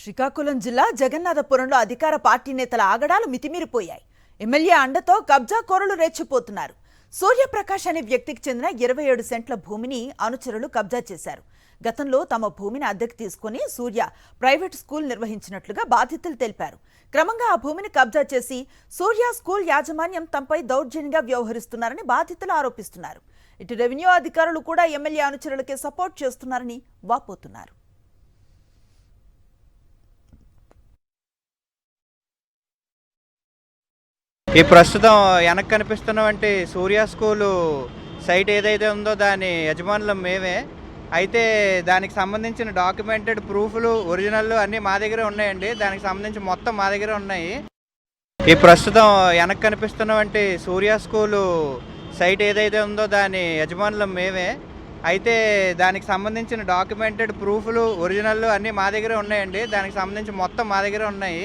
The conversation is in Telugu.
శ్రీకాకుళం జిల్లా జగన్నాథపురంలో అధికార పార్టీ నేతల ఆగడాలు మితిమీరిపోయాయి. ఎమ్మెల్యే అండతో కబ్జాకోరులు రెచ్చిపోతున్నారు. సూర్యప్రకాష్ అనే వ్యక్తికి చెందిన 27 సెంట్ల భూమిని అనుచరులు కబ్జా చేశారు. గతంలో తమ భూమిని అద్దెకు తీసుకుని సూర్య ప్రైవేట్ స్కూల్ నిర్వహించినట్లుగా బాధితులు తెలిపారు. క్రమంగా ఆ భూమిని కబ్జా చేసి సూర్య స్కూల్ యాజమాన్యం తమపై దౌర్జన్యంగా వ్యవహరిస్తున్నారని బాధితులు ఆరోపిస్తున్నారు. ఇటు రెవెన్యూ అధికారులు కూడా ఎమ్మెల్యే అనుచరులకే సపోర్ట్ చేస్తున్నారని వాపోతున్నారు. ఈ ప్రస్తుతం వెనక్కి కనిపిస్తున్నటువంటి సూర్య స్కూలు సైట్ ఏదైతే ఉందో దాని యజమానులం మేమే. అయితే దానికి సంబంధించిన డాక్యుమెంటెడ్ ప్రూఫ్లు ఒరిజినల్ అన్నీ మా దగ్గరే ఉన్నాయండి. దానికి సంబంధించి మొత్తం మా దగ్గరే ఉన్నాయి. ఈ ప్రస్తుతం వెనక్కి కనిపిస్తున్నటువంటి సూర్య స్కూలు సైట్ ఏదైతే ఉందో దాని యజమానులం మేమే. అయితే దానికి సంబంధించిన డాక్యుమెంటెడ్ ప్రూఫ్లు ఒరిజినల్ అన్నీ మా దగ్గరే ఉన్నాయండి. దానికి సంబంధించి మొత్తం మా దగ్గరే ఉన్నాయి.